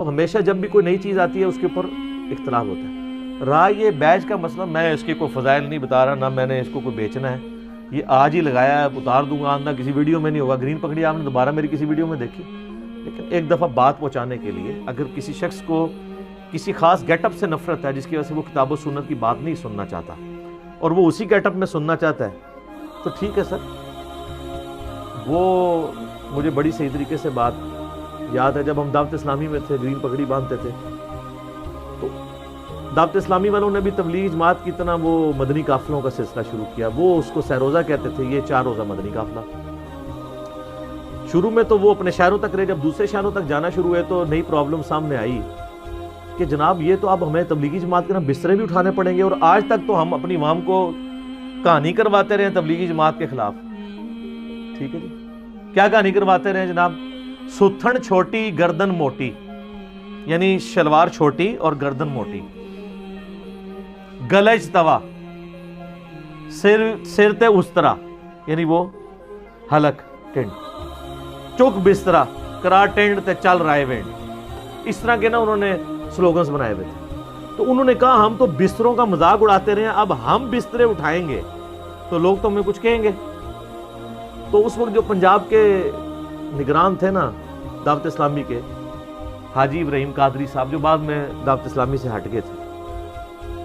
ہمیشہ جب بھی کوئی نئی چیز آتی ہے اس کے اوپر اختلاف ہوتا ہے. رہا یہ بیچ کا مسئلہ، میں اس کے کوئی فضائل نہیں بتا رہا، نہ میں نے اس کو کوئی بیچنا ہے. یہ آج ہی لگایا ہے، اتار دوں گا، نہ کسی ویڈیو میں نہیں ہوگا. گرین پگڑی آپ نے دوبارہ میری کسی ویڈیو میں دیکھی. لیکن ایک دفعہ بات پہنچانے کے لیے اگر کسی شخص کو کسی خاص گیٹ اپ سے نفرت ہے جس کی وجہ سے وہ کتاب و سنت کی بات نہیں سننا چاہتا اور وہ اسی گیٹ اپ میں سننا چاہتا ہے تو ٹھیک ہے سر. وہ مجھے بڑی صحیح طریقے سے بات یاد ہے، جب ہم دعوت اسلامی میں تھے، گرین پگڑی باندھتے تھے، تو دعوت اسلامی والوں نے بھی تبلیغ جماعت کی طرح وہ مدنی قافلوں کا سلسلہ شروع کیا. وہ اس کو سہ روزہ کہتے تھے، یہ 4 روزہ مدنی قافلہ. شروع میں تو وہ اپنے شہروں تک رہے، جب دوسرے شہروں تک جانا شروع ہوئے تو نئی پرابلم سامنے آئی کہ جناب یہ تو اب ہمیں تبلیغی جماعت کے نا بسترے بھی اٹھانے پڑیں گے. اور آج تک تو ہم اپنی عوام کو کہانی کرواتے رہے تبلیغی جماعت کے خلاف. ٹھیک ہے جی، کیا کہانی کرواتے رہے جناب؟ ستھن چھوٹی گردن موٹی، یعنی شلوار چھوٹی اور گردن موٹی، گلج توا، سر تے استرا، یعنی وہ حلق ٹینڈ، چک بسترا کرا ٹینڈ تے چل رائے وینڈ. اس طرح کے نا انہوں نے سلوگنز بنائے ہوئے تھے. تو انہوں نے کہا ہم تو بستروں کا مذاق اڑاتے رہے ہیں، اب ہم بسترے اٹھائیں گے تو لوگ تو ہمیں کچھ کہیں گے. تو اس وقت جو پنجاب کے نگران تھے نا دعوت اسلامی کے، حاجی ابراہیم قادری صاحب، جو بعد میں دعوت اسلامی سے ہٹ گئے تھے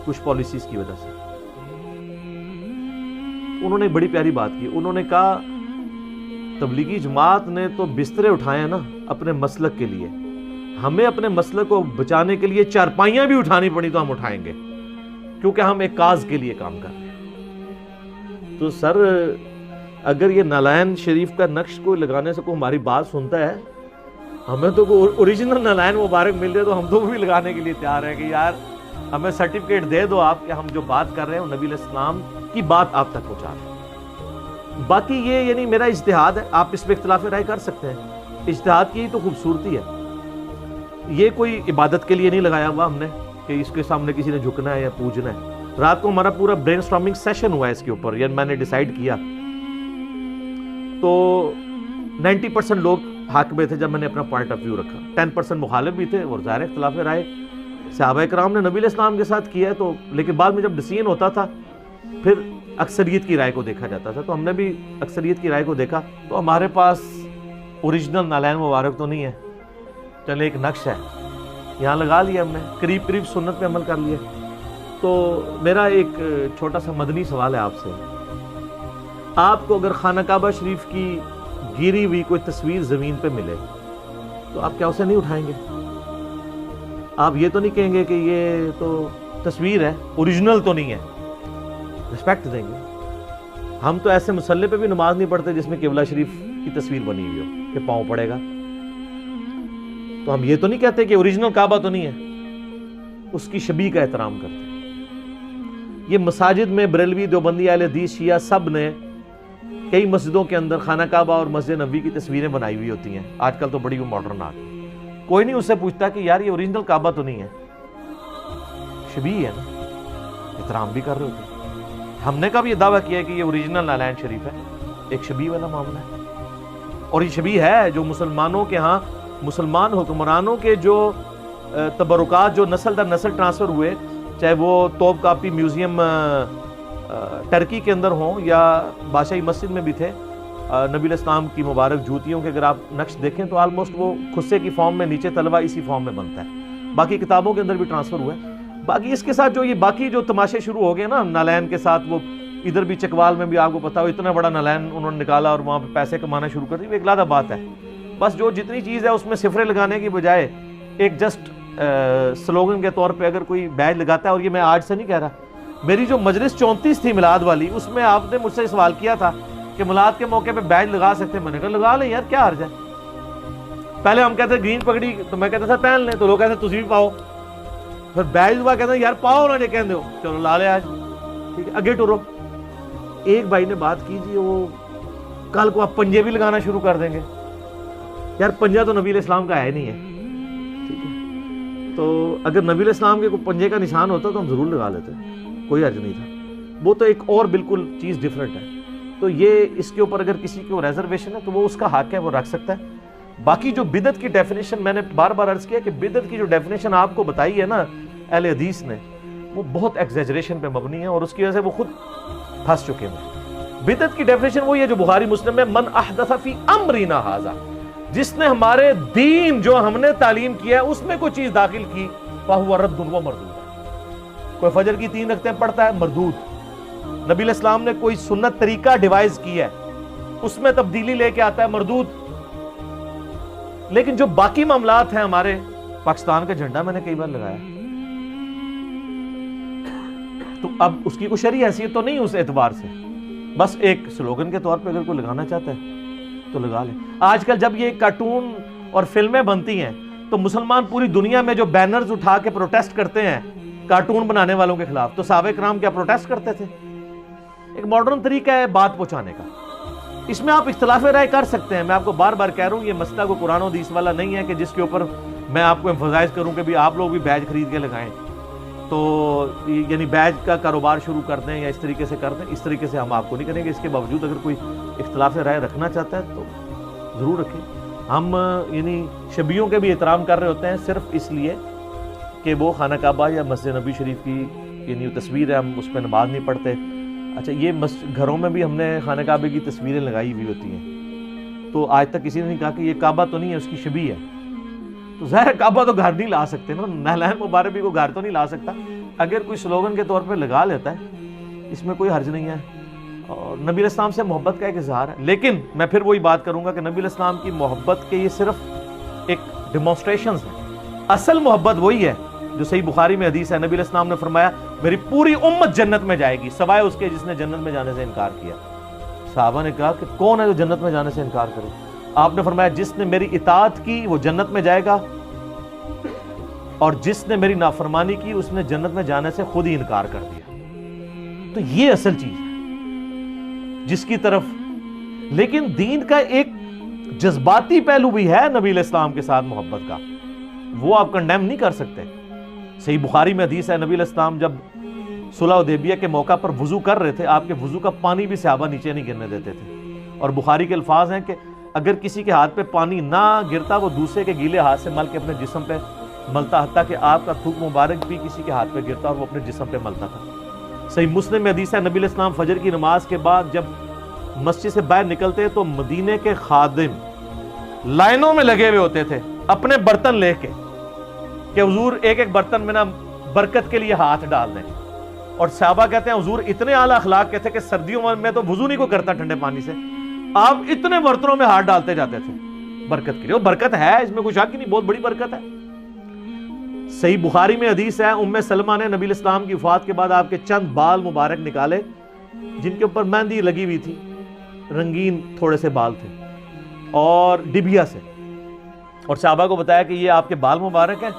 کچھ پالیسیز کی وجہ سے، انہوں نے بڑی پیاری بات کی. انہوں نے کہا تبلیغی جماعت نے تو بسترے اٹھائے ہیں نا اپنے مسلک کے لیے، ہمیں اپنے مسلک کو بچانے کے لیے چارپائیاں بھی اٹھانی پڑی تو ہم اٹھائیں گے، کیونکہ ہم ایک کاز کے لیے کام کر رہے ہیں. تو سر اگر یہ نالائن شریف کا نقش کو لگانے سے کوئی ہماری بات سنتا ہے، ہمیں تو کوئی اوریجنل نالائن مبارک مل جائے تو ہم تو وہ بھی لگانے کے لیے تیار ہیں کہ یار ہمیں سرٹیفکیٹ دے دو آپ کہ ہم جو بات کر رہے ہیں نبی علیہ السلام کی بات آپ تک پہنچا رہے ہیں. باقی یہ یعنی میرا اجتہاد ہے، آپ اس پہ اختلاف رائے کر سکتے ہیں. اجتہاد کی تو خوبصورتی ہے، یہ کوئی عبادت کے لیے نہیں لگایا ہوا ہم نے کہ اس کے سامنے کسی نے جھکنا ہے یا پوجنا ہے. رات کو ہمارا پورا برین سٹارمنگ سیشن ہوا ہے اس کے اوپر، یعنی میں نے ڈیسائیڈ کیا تو 90% لوگ حق میں تھے جب میں نے اپنا پوائنٹ آف ویو رکھا، 10% مخالف بھی تھے. اور ظاہر اختلاف رائے صحابہ کرام نے نبی علیہ السلام کے ساتھ کیا ہے تو، لیکن بعد میں جب ڈیسیژن ہوتا تھا پھر اکثریت کی رائے کو دیکھا جاتا تھا. تو ہم نے بھی اکثریت کی رائے کو دیکھا تو ہمارے پاس اوریجنل نالائن مبارک تو نہیں ہے، چلے ایک نقش ہے یہاں لگا لیا ہم نے، قریب قریب سنت پہ عمل کر لیا. تو میرا ایک چھوٹا سا مدنی سوال ہے آپ سے، آپ کو اگر خانہ کعبہ شریف کی گری ہوئی کوئی تصویر زمین پہ ملے تو آپ کیا اسے نہیں اٹھائیں گے؟ آپ یہ تو نہیں کہیں گے کہ یہ تو تصویر ہے، اوریجنل تو نہیں ہے، رسپیکٹ دیں گے. ہم تو ایسے مسلح پہ بھی نماز نہیں پڑھتے جس میں قبلہ شریف کی تصویر بنی ہوئی ہو کہ پاؤں پڑے گا. تو ہم یہ تو نہیں کہتے کہ اوریجنل کعبہ تو نہیں ہے، اس کی شبیہ کا احترام کرتے ہیں. یہ مساجد میں بریلوی، دیوبندی، اہل حدیث، شیعہ سب نے کئی مسجدوں کے اندر خانہ کعبہ اور مسجد نبوی کی تصویریں بنائی ہوئی ہوتی ہیں. آج کل تو بڑی وہ ماڈرن آ گئی، کوئی نہیں اس سے پوچھتا کہ یار یہ اوریجنل کعبہ تو نہیں ہے، شبیہ ہے نا، احترام بھی کر رہے ہوتے ہیں. ہم نے کب یہ دعویٰ کیا ہے کہ یہ اوریجنل نالائن شریف ہے؟ ایک شبیہ والا معاملہ ہے. اور یہ شبیہ ہے جو مسلمانوں کے ہاں مسلمان حکمرانوں کے جو تبرکات جو نسل در نسل ٹرانسفر ہوئے، چاہے وہ توپ کاپی میوزیم ٹرکی کے اندر ہوں یا بادشاہی مسجد میں بھی تھے، نبی علیہ السلام کی مبارک جوتیوں کے اگر آپ نقش دیکھیں تو آلموسٹ وہ خصے کی فارم میں، نیچے تلوا اسی فارم میں بنتا ہے. باقی کتابوں کے اندر بھی ٹرانسفر ہوا ہے. باقی اس کے ساتھ جو یہ باقی جو تماشے شروع ہو گئے نا نالائن کے ساتھ، وہ ادھر بھی چکوال میں بھی آپ کو پتا ہو اتنا بڑا نالائن انہوں نے نکالا اور وہاں پہ پیسے کمانا شروع کر دی، وہ ایک علیحدہ بات ہے. بس جو جتنی چیز ہے اس میں صفرے لگانے کی بجائے ایک جسٹ سلوگن کے طور پہ اگر کوئی بیج لگاتا ہے، اور یہ میں آج سے نہیں کہہ رہا، میری جو مجلس 34 تھی میلاد والی، اس میں آپ نے مجھ سے سوال کیا تھا کہ میلاد کے موقع پہ بیج لگا سکتے ہیں. میں نے کہا لگا لیں یار، کیا حرج ہے. پہلے ہم کہتے گرین پگڑی تو میں کہتا تھا پہن لیں، تو لوگ کہتے تجھے بھی پاؤ. پھر بیج ہوا کہتے ہیں یار پاؤ نہ، کہتے ہو چلو لا لے آج، ٹھیک ہے اگے ٹورو. ایک بھائی نے بات کی جی وہ کل کو آپ پنجے بھی لگانا شروع کر دیں گے. یار پنجہ تو نبی علیہ السلام کا ہے نہیں ہے، ٹھیک ہے. تو اگر نبی علیہ السلام کے کوئی پنجے کا نشان ہوتا تو ہم ضرور لگا لیتے، کوئی حرج نہیں تھا. وہ تو ایک اور بالکل چیز ڈیفرنٹ ہے. تو یہ اس کے اوپر اگر کسی کو ریزرویشن ہے تو وہ اس کا حق ہے، وہ رکھ سکتا ہے. باقی جو بدعت کی ڈیفینیشن میں نے بار بار عرض کیا کہ بدعت کی جو ڈیفینیشن آپ کو بتائی ہے نا اہل حدیث نے، وہ بہت ایگزیجریشن پہ مبنی ہے، اور اس کی وجہ سے وہ خود پھنس چکے ہیں۔ بدعت کی ڈیفینیشن وہی ہے جو بخاری مسلم میں من احدث فی امرنا ھذا، جس نے ہمارے دین جو ہم نے تعلیم کیا ہے اس میں کوئی چیز داخل کی، فہو رد و مردود۔ کوئی فجر کی 3 رکعتیں پڑھتا ہے، مردود۔ نبی علیہ السلام نے کوئی سنت طریقہ ڈیوائز کیا ہے، اس میں تبدیلی لے کے آتا ہے، مردود۔ لیکن جو باقی معاملات ہیں ہمارے، پاکستان کا جھنڈا میں نے کئی بار لگایا، تو اب اس کی کوئی شرعی حیثیت تو نہیں اس اعتبار سے، بس ایک سلوگن کے طور پہ اگر کوئی لگانا چاہتا ہے تو لگا لے۔ آج کل جب یہ کارٹون اور فلمیں بنتی ہیں تو مسلمان پوری دنیا میں جو بینرز اٹھا کے پروٹیسٹ کرتے ہیں کارٹون بنانے والوں کے خلاف، تو صحابہ کرام کیا پروٹیسٹ کرتے تھے؟ ایک ماڈرن طریقہ ہے بات پہنچانے کا، اس میں آپ اختلاف رائے کر سکتے ہیں۔ میں آپ کو بار بار کہہ رہا ہوں، یہ مسئلہ کوئی قرآن و حدیث والا نہیں ہے کہ جس کے اوپر میں آپ کو ایمفسائز کروں کہ بھی آپ لوگ بھی بیج خرید کے لگائیں، تو یعنی بیج کا کاروبار شروع کر دیں یا اس طریقے سے کر دیں۔ اس طریقے سے ہم آپ کو نہیں کریں گے۔ اس کے باوجود اگر کوئی اختلاف رائے رکھنا چاہتا ہے تو ضرور رکھیں۔ ہم یعنی شبیوں کے بھی احترام کر رہے ہوتے ہیں صرف اس لیے کہ وہ خانہ کعبہ یا مسجد نبی شریف کی یعنی تصویر ہے، ہم اس پہ نماز نہیں پڑھتے۔ اچھا، یہ گھروں میں بھی ہم نے خانہ کعبے کی تصویریں لگائی ہوئی ہوتی ہیں، تو آج تک کسی نے نہیں کہا کہ یہ کعبہ تو نہیں ہے، اس کی شبیہ ہے۔ تو ظاہر کعبہ تو گھر نہیں لا سکتے نا، نہلائن مبارک بھی کوئی گھر تو نہیں لا سکتا۔ اگر کوئی سلوگن کے طور پہ لگا لیتا ہے اس میں کوئی حرج نہیں ہے، اور نبی علیہ السلام سے محبت کا ایک اظہار ہے۔ لیکن میں پھر وہی بات کروں گا کہ نبی علیہ السلام کی محبت کے یہ صرف ایک ڈیمونسٹریشنز ہیں، اصل محبت وہی ہے جو صحیح بخاری میں حدیث ہے۔ نبی علیہ السلام نے فرمایا میری پوری امت جنت میں جائے گی سوائے اس کے جس نے جنت میں جانے سے انکار کیا۔ صحابہ نے کہا کہ کون ہے جو جنت میں جانے سے انکار کرے؟ آپ نے فرمایا جس نے میری اطاعت کی وہ جنت میں جائے گا، اور جس نے میری نافرمانی کی اس نے جنت میں جانے سے خود ہی انکار کر دیا۔ تو یہ اصل چیز ہے جس کی طرف، لیکن دین کا ایک جذباتی پہلو بھی ہے نبی علیہ السلام کے ساتھ محبت کا، وہ آپ کنڈیم نہیں کر سکتے۔ صحیح بخاری میں حدیث ہے، نبی علیہ السلام جب صلح حدیبیہ کے موقع پر وضو کر رہے تھے، آپ کے وضو کا پانی بھی صحابہ نیچے نہیں گرنے دیتے تھے، اور بخاری کے الفاظ ہیں کہ اگر کسی کے ہاتھ پہ پانی نہ گرتا وہ دوسرے کے گیلے ہاتھ سے مل کے اپنے جسم پہ ملتا، حتیٰ کہ آپ کا تھوک مبارک بھی کسی کے ہاتھ پہ گرتا اور وہ اپنے جسم پہ ملتا تھا۔ صحیح مسلم میں حدیث ہے، نبی علیہ السلام فجر کی نماز کے بعد جب مسجد سے باہر نکلتے تو مدینے کے خادم لائنوں میں لگے ہوئے ہوتے تھے اپنے برتن لے کے کہ حضور ایک ایک برتن میں نا برکت کے لیے ہاتھ ڈال دیں، اور صحابہ کہتے ہیں حضور اتنے اعلیٰ اخلاق کے تھے کہ سردیوں میں تو وضو نہیں کو کرتا ٹھنڈے پانی سے، آپ اتنے برتنوں میں ہاتھ ڈالتے جاتے تھے برکت کے لیے۔ وہ برکت ہے، اس میں کوئی شک ہی نہیں، بہت بڑی برکت ہے۔ صحیح بخاری میں حدیث ہے، ام سلمہ نے نبی علیہ السلام کی وفات کے بعد آپ کے چند بال مبارک نکالے جن کے اوپر مہندی لگی ہوئی تھی، رنگین تھوڑے سے بال تھے اور ڈبیا سے، اور صحابہ کو بتایا کہ یہ آپ کے بال مبارک ہیں،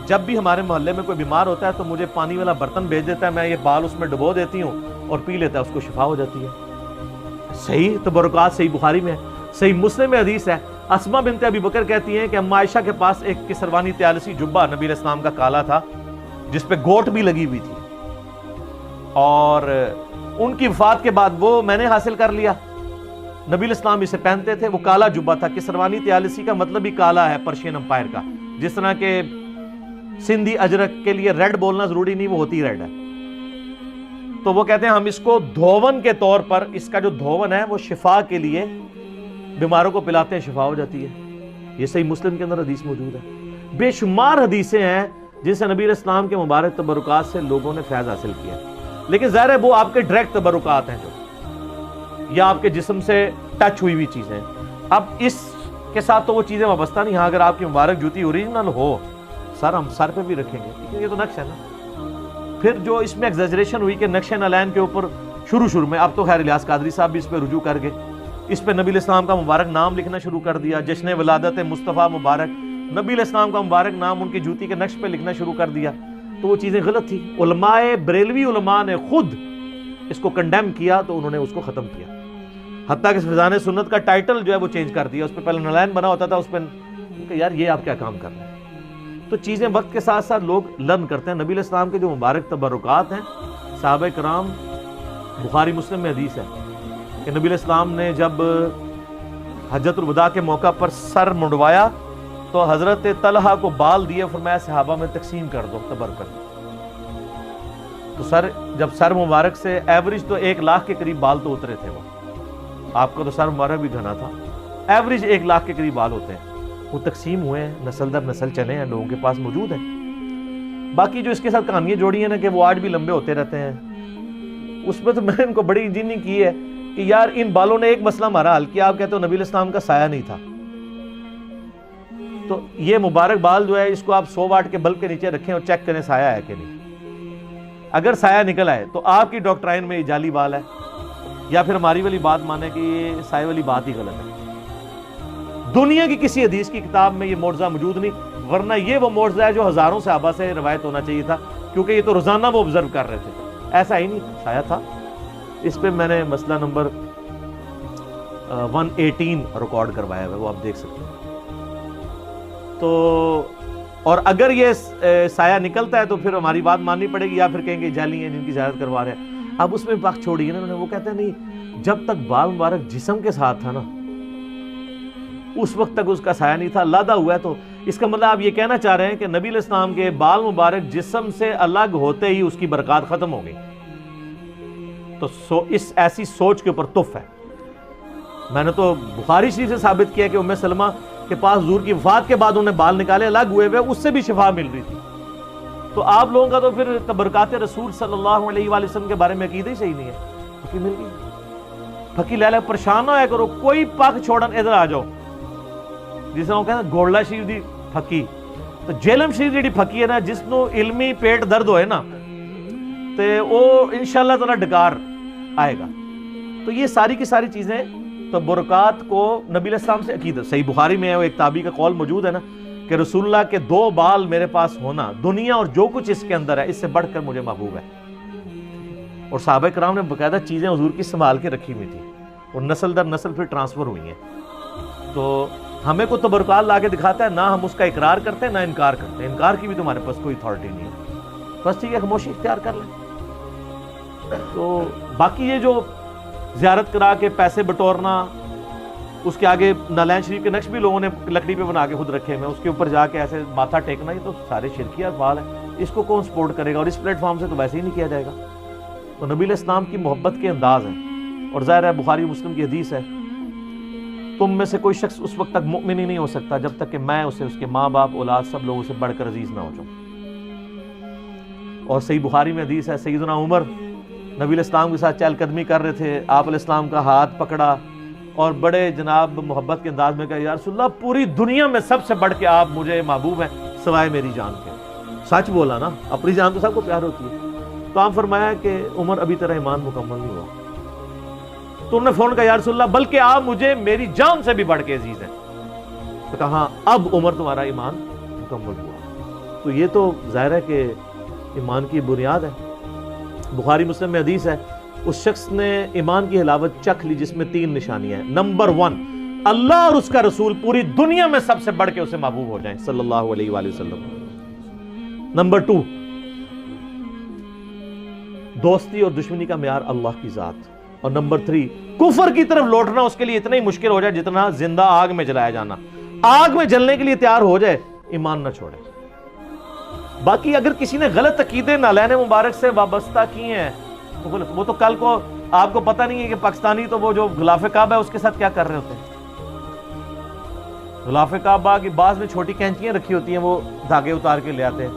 جب بھی ہمارے محلے میں کوئی بیمار ہوتا ہے تو مجھے پانی والا برتن بھیج دیتا ہے، میں یہ بال اس میں ڈبو دیتی ہوں اور پی لیتا ہے، اس کو شفا ہو جاتی ہے۔ صحیح تبرکات صحیح بخاری میں ہے۔ صحیح مسلم میں حدیث ہے، اسماء بنت ابی بکر کہتی ہیں کہ اما عائشہ کے پاس ایک کسروانی طیالسی جبہ نبی علیہ السلام کا کالا تھا جس پہ گوٹ بھی لگی ہوئی تھی، اور ان کی وفات کے بعد وہ میں نے حاصل کر لیا۔ نبی علیہ السلام اسے پہنتے تھے، وہ کالا جبہ تھا۔ کسروانی طیالسی کا مطلب ہی کالا ہے پرشین امپائر کا، جس طرح کہ سندھی اجرک کے لیے ریڈ بولنا ضروری نہیں، وہ ہوتی ریڈ ہے۔ تو وہ کہتے ہیں ہم اس کو دھون کے طور پر، اس کا جو دھون ہے وہ شفا کے لیے بیماروں کو پلاتے ہیں، شفا ہو جاتی ہے۔ یہ صحیح مسلم کے اندر حدیث موجود ہے۔ بے شمار حدیثیں ہیں جن سے نبی علیہ السلام کے مبارک تبرکات سے لوگوں نے فیض حاصل کیا، لیکن ظاہر ہے وہ آپ کے ڈائریکٹ تبرکات ہیں جو یا آپ کے جسم سے ٹچ ہوئی ہوئی چیزیں۔ اب اس کے ساتھ تو وہ چیزیں وابستہ نہیں۔ ہاں اگر آپ کی مبارک جوتی اوریجنل ہو، سر ہم سر پہ بھی رکھیں گے، کیونکہ یہ تو نقش ہے نا۔ پھر جو اس میں ایگزیجریشن ہوئی کہ نقش نالین کے اوپر شروع میں، اب تو خیر الیاس قادری صاحب بھی اس پہ رجوع کر گئے، اس پہ نبی علیہ السلام کا مبارک نام لکھنا شروع کر دیا، جشن ولادت مصطفیٰ مبارک، نبی علیہ السلام کا مبارک نام ان کی جوتی کے نقش پہ لکھنا شروع کر دیا، تو وہ چیزیں غلط تھی۔ علماء بریلوی علماء نے خود اس کو کنڈیم کیا تو انہوں نے اس کو ختم کیا، حتیٰ کہ فیضان سنت کا ٹائٹل جو ہے وہ چینج کر دیا، اس پہ پہلے نالین بنا ہوتا تھا، اس پہ کہ یار یہ آپ کیا کام کر رہے ہیں۔ تو چیزیں وقت کے ساتھ ساتھ لوگ لرن کرتے ہیں۔ نبی علیہ السلام کے جو مبارک تبرکات ہیں، صحابہ کرام، بخاری مسلم میں حدیث ہے کہ نبی علیہ السلام نے جب حجۃ الوداع کے موقع پر سر منڈوایا تو حضرت طلحہ کو بال دیے، فرمایا صحابہ میں تقسیم کر دو تبرکت. تو جب سر مبارک سے ایوریج تو 1 لاکھ کے قریب بال تو اترے تھے. وہ آپ کا تو سر مبارک بھی گھنا تھا، ایوریج 1 لاکھ کے قریب بال ہوتے ہیں. وہ تقسیم ہوئے ہیں، نسل در نسل چلے ہیں، لوگوں کے پاس موجود ہیں. باقی جو اس کے ساتھ کہانیاں جوڑی ہیں نا کہ وہ آج بھی لمبے ہوتے رہتے ہیں، اس میں تو میں ان کو بڑی انجینئرنگ کی ہے کہ یار ان بالوں نے ایک مسئلہ ہمارا حل کیا. آپ کہتے ہو نبی علیہ السلام کا سایہ نہیں تھا، تو یہ مبارک بال جو ہے اس کو آپ 100 واٹ کے بلب کے نیچے رکھیں اور چیک کریں سایہ ہے کہ نہیں. اگر سایہ نکل آئے تو آپ کی ڈاکٹرائن میں یہ جعلی بال ہے، یا پھر ہماری والی بات مانیں کہ یہ سایہ والی بات ہی غلط ہے. دنیا کی کسی حدیث کی کتاب میں یہ معجزہ موجود نہیں، ورنہ یہ وہ معجزہ ہے جو ہزاروں صحابہ سے روایت ہونا چاہیے تھا، کیونکہ یہ تو روزانہ وہ آبزرو کر رہے تھے. ایسا ہی نہیں، سایہ تھا. اس پہ میں نے مسئلہ نمبر 118 ریکارڈ کروایا ہے، وہ آپ دیکھ سکتے ہیں. تو اور اگر یہ سایہ نکلتا ہے تو پھر ہماری بات ماننی پڑے گی، یا پھر کہیں گے جعلی ہیں جن کی زیارت کروا رہے ہیں. اب اس میں وقت چھوڑیے نا، وہ کہتے ہیں نہیں، جب تک بال مبارک جسم کے ساتھ تھا نا اس وقت تک اس کا سایہ نہیں تھا. لادا ہوا ہے تو اس کا مطلب آپ یہ کہنا چاہ رہے ہیں کہ نبی علیہ السلام کے بال مبارک جسم سے الگ ہوتے ہی اس کی برکات ختم ہو گئی. تو اس ایسی سوچ کے اوپر تف ہے. میں نے تو بخاری شریف سے ثابت کیا کہ ام سلمہ کے پاس حضور کی وفات کے بعد انہیں بال نکالے الگ ہوئے ہوئے، اس سے بھی شفا مل رہی تھی. تو آپ لوگوں کا تو پھر تبرکات رسول صلی اللہ علیہ وآلہ وسلم کے بارے میں عقیدہ ہی صحیح نہیں ہے. پھکی مل گئی، پھکی لے لے، پریشان نہ ہویا کرو. کوئی پاک چھوڑن ادھر آ جاؤ، جس طرح وہ کہتے ہیں گولڈا شریف دی پھکی. تو جیلم شریف جیڑی پھکی ہے نا، جس نو علمی پیٹ درد ہوئے نا تے وہ انشاءاللہ تعالی ڈکار آئے گا. تو یہ ساری کی ساری چیزیں تو برکات کو نبی علیہ السلام سے عقیدہ. صحیح بخاری میں ایک تابعی کا قول موجود ہے نا کہ رسول اللہ کے 2 بال میرے پاس ہونا دنیا اور جو کچھ اس کے اندر ہے اس سے بڑھ کر مجھے محبوب ہے. اور صحابہ کرام نے باقاعدہ چیزیں حضور کی سنبھال کے رکھی ہوئی تھی اور نسل در نسل پھر ٹرانسفر ہوئی ہیں. تو ہمیں کو تبرکات لا کے دکھاتا ہے، نہ ہم اس کا اقرار کرتے ہیں نہ انکار کرتے ہیں. انکار کی بھی تمہارے پاس کوئی اتھارٹی نہیں ہے. بس ٹھیک ہے، خاموشی اختیار کر لیں. تو باقی یہ جو زیارت کرا کے پیسے بٹورنا، اس کے آگے نالین شریف کے نقش بھی لوگوں نے لکڑی پہ بنا کے خود رکھے ہوئے، اس کے اوپر جا کے ایسے ماتھا ٹیکنا، یہ تو سارے شرکیہ افعال ہیں. اس کو کون سپورٹ کرے گا؟ اور اس پلیٹ فارم سے تو ویسے ہی نہیں کیا جائے گا. تو نبی علیہ السلام کی محبت کے انداز ہیں. اور ظاہر ہے بخاری مسلم کی حدیث ہے، تم میں سے کوئی شخص اس وقت تک مؤمن ہی نہیں ہو سکتا جب تک کہ میں اسے اس کے ماں باپ اولاد سب لوگوں سے بڑھ کر عزیز نہ ہو جاؤں. اور صحیح بخاری میں حدیث ہے، سیدنا عمر نبی علیہ السلام کے ساتھ چہل قدمی کر رہے تھے، آپ علیہ السلام کا ہاتھ پکڑا اور بڑے جناب محبت کے انداز میں کہا یا رسول اللہ پوری دنیا میں سب سے بڑھ کے آپ مجھے محبوب ہیں سوائے میری جان کے. سچ بولا نا، اپنی جان تو سب کو پیار ہوتی ہے. تو آپ فرمایا کہ عمر ابھی تیرا ایمان مکمل نہیں ہوا. تو انہوں نے فون کہا یا رسول اللہ بلکہ آپ مجھے میری جان سے بھی بڑھ کے عزیز ہیں. تو کہا اب عمر تمہارا ایمان مکمل ہوا. تو یہ تو ظاہر ہے کہ ایمان کی بنیاد ہے. بخاری مسلم میں حدیث ہے، اس شخص نے ایمان کی حلاوت چکھ لی جس میں 3 نشانیاں ہیں. نمبر 1، اللہ اور اس کا رسول پوری دنیا میں سب سے بڑھ کے اسے محبوب ہو جائیں صلی اللہ علیہ وآلہ وسلم. نمبر 2، دوستی اور دشمنی کا معیار اللہ کی ذات. اور نمبر 3، کفر کی طرف لوٹنا اس کے لیے اتنا ہی مشکل ہو جائے جتنا زندہ آگ میں جلایا جانا. آگ میں جلنے کے لیے تیار ہو جائے، ایمان نہ چھوڑے. باقی اگر کسی نے غلط عقیدے نالین مبارک سے وابستہ کیے ہیں تو وہ تو کل کو آپ کو پتہ نہیں ہے کہ پاکستانی تو وہ جو غلاف کعبہ ہے اس کے ساتھ کیا کر رہے ہوتے ہیں. غلاف کعبہ کی بعض میں چھوٹی کینچیاں رکھی ہوتی ہیں، وہ دھاگے اتار کے لے آتے ہیں.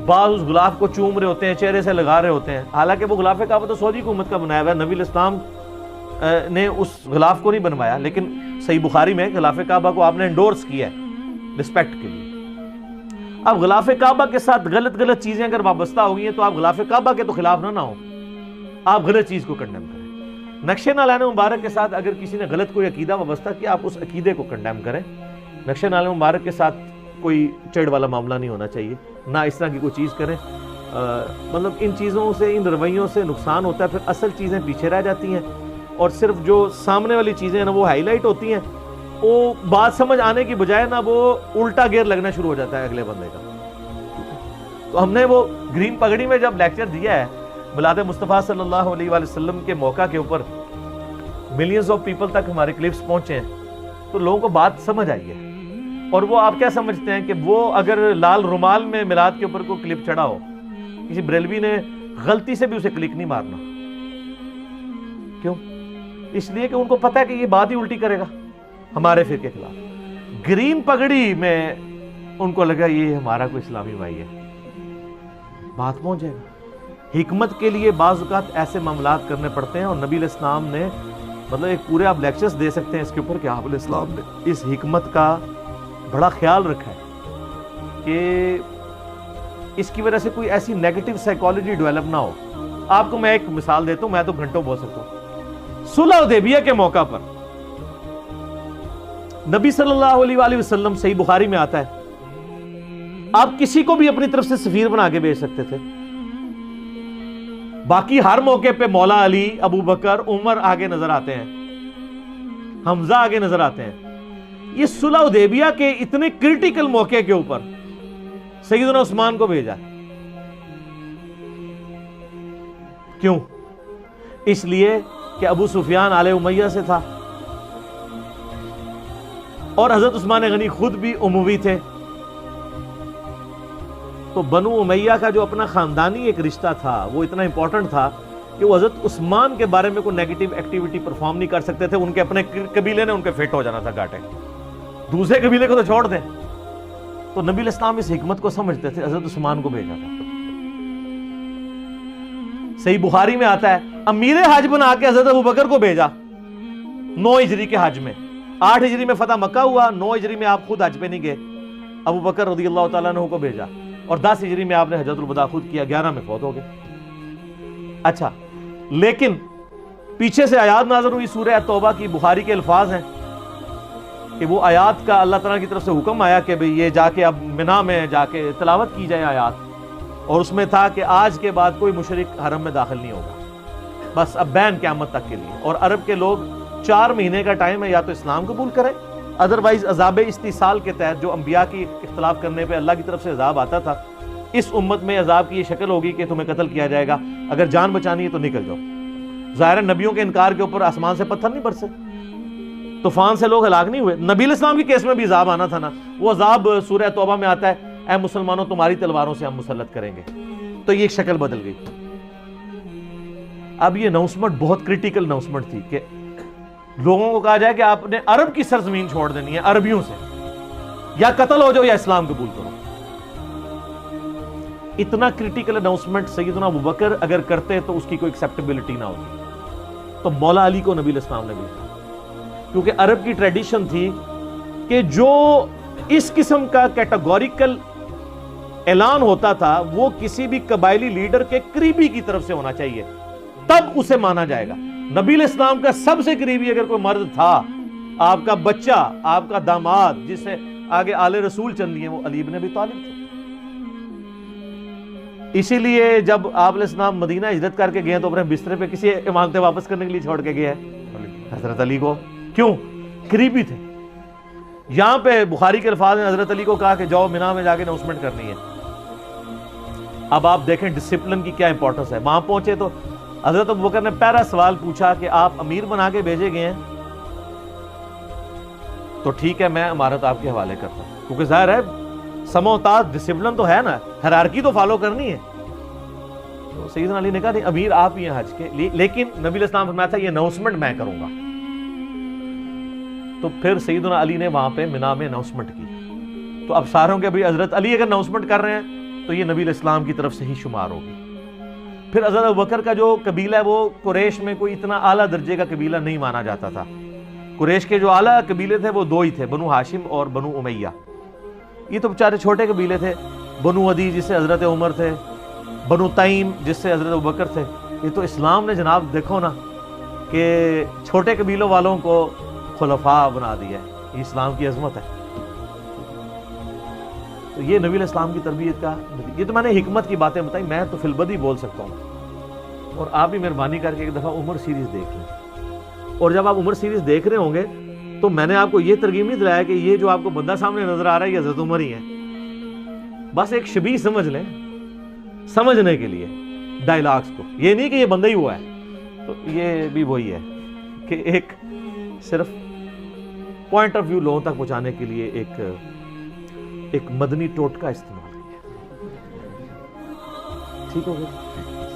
بعض اس غلاف کو چوم رہے ہوتے ہیں، چہرے سے لگا رہے ہوتے ہیں. حالانکہ وہ غلاف کعبہ تو سعودی حکومت کا بنایا ہوا ہے، نبی علیہ السلام نے اس غلاف کو نہیں بنوایا. لیکن صحیح بخاری میں غلاف کعبہ کو آپ نے انڈورس کیا ہے رسپیکٹ کے لیے. اب غلاف کعبہ کے ساتھ غلط چیزیں اگر وابستہ ہو گئی ہیں تو آپ غلاف کعبہ کے تو خلاف نہ ہو، آپ غلط چیز کو کنڈیم کریں. نقش نالین مبارک کے ساتھ اگر کسی نے غلط کوئی عقیدہ وابستہ کیا، آپ اس عقیدے کو کنڈیم کریں. نقش نالین مبارک کے ساتھ کوئی چڑ والا معاملہ نہیں ہونا چاہیے، نہ اس طرح کی کوئی چیز کریں. مطلب ان چیزوں سے، ان رویوں سے نقصان ہوتا ہے، پھر اصل چیزیں پیچھے رہ جاتی ہیں اور صرف جو سامنے والی چیزیں ہیں نا وہ ہائی لائٹ ہوتی ہیں. وہ بات سمجھ آنے کی بجائے نا وہ الٹا گیئر لگنا شروع ہو جاتا ہے اگلے بندے کا. تو ہم نے وہ گرین پگڑی میں جب لیکچر دیا ہے میلاد مصطفیٰ صلی اللہ علیہ وآلہ وسلم کے موقع کے اوپر، ملینز آف پیپل تک ہمارے کلپس پہنچے ہیں. تو لوگوں کو بات سمجھ آئی ہے. اور وہ آپ کیا سمجھتے ہیں کہ وہ اگر لال رومال میں میلاد کے اوپر کوئی کلپ چڑھا ہو, کسی بریلوی نے غلطی سے بھی اسے کلک نہیں مارنا. کیوں؟ اس لیے کہ ان کو پتا ہے کہ یہ بات ہی الٹی کرے گا ہمارے فرقے کے خلاف. گرین پگڑی میں ان کو لگا یہ ہمارا کوئی اسلامی بھائی ہے, بات پہنچ جائے گا. حکمت کے لیے بعض اوقات ایسے معاملات کرنے پڑتے ہیں, اور نبی علیہ السلام نے مطلب ایک پورے آپ لیکچرز دے سکتے ہیں اس کے اوپر کہ آپ علیہ السلام نے اس حکمت کا بڑا خیال رکھا ہے کہ اس کی وجہ سے کوئی ایسی نیگیٹو سائیکالوجی ڈیولپ نہ ہو. آپ کو میں ایک مثال دیتا ہوں, میں تو گھنٹوں بول سکتا ہوں. صلح حدیبیہ کے موقع پر نبی صلی اللہ علیہ وآلہ وسلم, صحیح بخاری میں آتا ہے, آپ کسی کو بھی اپنی طرف سے سفیر بنا کے بھیج سکتے تھے. باقی ہر موقع پہ مولا علی, ابو بکر, عمر آگے نظر آتے ہیں, حمزہ آگے نظر آتے ہیں. یہ صلح حدیبیہ کے اتنے کرٹیکل موقع کے اوپر سیدنا عثمان کو بھیجا. کیوں؟ اس لیے کہ ابو سفیان آل امیہ سے تھا, اور حضرت عثمان غنی خود بھی اموی تھے. تو بنو امیہ کا جو اپنا خاندانی ایک رشتہ تھا وہ اتنا امپورٹنٹ تھا کہ وہ حضرت عثمان کے بارے میں کوئی نیگیٹو ایکٹیویٹی پرفارم نہیں کر سکتے تھے. ان کے اپنے قبیلے نے ان کے فٹ ہو جانا تھا گاٹے, دوسرے قبیلے کو تو چھوڑ دیں. تو نبی علیہ السلام اس حکمت کو سمجھتے تھے, حضرت عثمان کو بھیجا تھا. صحیح بخاری میں آتا ہے امیر حج بنا کے حضرت ابو بکر کو بھیجا 9 ہجری کے حج میں. 8 ہجری میں فتح مکہ ہوا, 9 ہجری میں آپ خود حج پہ نہیں گئے, ابو بکر رضی اللہ تعالیٰ عنہ کو بھیجا, اور 10 ہجری میں آپ نے حجۃ الوداع خود کیا, 11 میں فوت ہو گئے. اچھا, لیکن پیچھے سے آیات نازل ہوئی سورہ توبہ کی, بخاری کے الفاظ ہیں کہ وہ آیات کا اللہ تعالیٰ کی طرف سے حکم آیا کہ بھئی یہ جا کے اب منا میں جا کے تلاوت کی جائے آیات, اور اس میں تھا کہ آج کے بعد کوئی مشرک حرم میں داخل نہیں ہوگا, بس اب بین قیامت تک کے لیے. اور عرب کے لوگ 4 مہینے کا ٹائم ہے, یا تو اسلام قبول کریں, ادروائز عذاب استیصال کے تحت جو انبیاء کی اختلاف کرنے پہ اللہ کی طرف سے عذاب آتا تھا, اس امت میں عذاب کی یہ شکل ہوگی کہ تمہیں قتل کیا جائے گا, اگر جان بچانی ہے تو نکل جاؤ. ظاہر نبیوں کے انکار کے اوپر آسمان سے پتھر نہیں برسے, طوفان سے لوگ ہلاک نہیں ہوئے. نبی علیہ السلام کی کیس میں بھی عذاب آنا تھا نا, وہ عذاب سورہ توبہ میں آتا ہے, اے مسلمانوں تمہاری تلواروں سے ہم مسلط کریں گے. تو یہ ایک شکل بدل گئی. اب یہ اناؤنسمنٹ بہت کرٹیکل اناؤنسمنٹ تھی کہ لوگوں کو کہا جائے کہ آپ نے عرب کی سرزمین چھوڑ دینی ہے عربیوں سے, یا قتل ہو جاؤ یا اسلام قبول کرو. اتنا کرٹیکل اناؤنسمنٹ سیدنا ابو بکر اگر کرتے تو اس کی کوئی ایکسیپٹیبلٹی نہ ہوتی. تو مولا علی کو نبی علیہ السلام نے بھیجا, کیونکہ عرب کی ٹریڈیشن تھی کہ جو اس قسم کا کیٹاگوریکل اعلان ہوتا تھا وہ کسی بھی قبائلی لیڈر کے قریبی کی طرف سے ہونا چاہیے, تب اسے مانا جائے گا. نبی علیہ السلام کا سب سے قریبی اگر کوئی مرد تھا, آپ کا بچہ, آپ کا داماد, جس سے آگے آل رسول چل رہی ہیں, وہ علی بن ابی طالب تھے. اسی لیے جب آپ علیہ السلام مدینہ ہجرت کر کے گئے تو اپنے بسترے پہ کسی امانتیں واپس کرنے کے لیے چھوڑ کے گئے ہیں حضرت علی کو. کیوں؟ قریبی تھے. یہاں پہ بخاری کے الفاظ نے حضرت علی کو کہا کہ جاؤ مینا میں جا کے اناؤنسمنٹ کرنی ہے. اب آپ دیکھیں ڈسپلن کی کیا امپورٹنس ہے. وہاں پہنچے تو حضرت ابوبکر نے پہلا سوال پوچھا کہ آپ امیر بنا کے بھیجے گئے ہیں, تو ٹھیک ہے میں امارت آپ کے حوالے کرتا ہوں, کیونکہ ظاہر ہے سموتاز ڈسپلن تو ہے نا, ہیرارکی تو فالو کرنی ہے. تو سیدنا علی نے کہا نہیں امیر آپ ہی ہیں حج کے, لیکن نبی علیہ السلام فرمایا تھا یہ اناؤنسمنٹ میں کروں گا. تو پھر سیدنا علی نے وہاں پہ منا میں اناؤنسمنٹ کی. تو اب ساروں کے بھی حضرت علی اگر اناؤنسمنٹ کر رہے ہیں تو یہ نبی علیہ السلام کی طرف سے ہی شمار ہوگی. پھر حضرت ابوبکر کا جو قبیلہ ہے وہ قریش میں کوئی اتنا اعلیٰ درجے کا قبیلہ نہیں مانا جاتا تھا. قریش کے جو اعلیٰ قبیلے تھے وہ 2 ہی تھے, بنو ہاشم اور بنو امیہ. یہ تو بیچارے چھوٹے قبیلے تھے, بنو عدی جس سے حضرت عمر تھے, بنو تیم جس سے حضرت ابوبکر تھے. یہ تو اسلام نے جناب دیکھو نا کہ چھوٹے قبیلوں والوں کو خلفاء بنا دیا ہے. یہ اسلام کی عظمت ہے. تو یہ نبی علیہ السلام کی تربیت کا, یہ تو میں نے حکمت کی باتیں بتائی, میں تو فی البدی بول سکتا ہوں. اور آپ بھی مہربانی کر کے ایک دفعہ عمر سیریز دیکھ لیں, اور جب آپ عمر سیریز دیکھ رہے ہوں گے تو میں نے آپ کو یہ ترغیب نہیں دلایا کہ یہ جو آپ کو بندہ سامنے نظر آ رہا ہے یہ حضرت عمر ہی ہے. بس ایک شبیہ سمجھ لیں سمجھنے کے لیے ڈائلاگز کو, یہ نہیں کہ یہ بندہ ہی ہوا ہے. تو یہ بھی وہی ہے کہ ایک صرف پوائنٹ آف ویو لوگوں تک پہنچانے کے لیے ایک مدنی ٹوٹکا استعمال کیا. ٹھیک ہو گیا.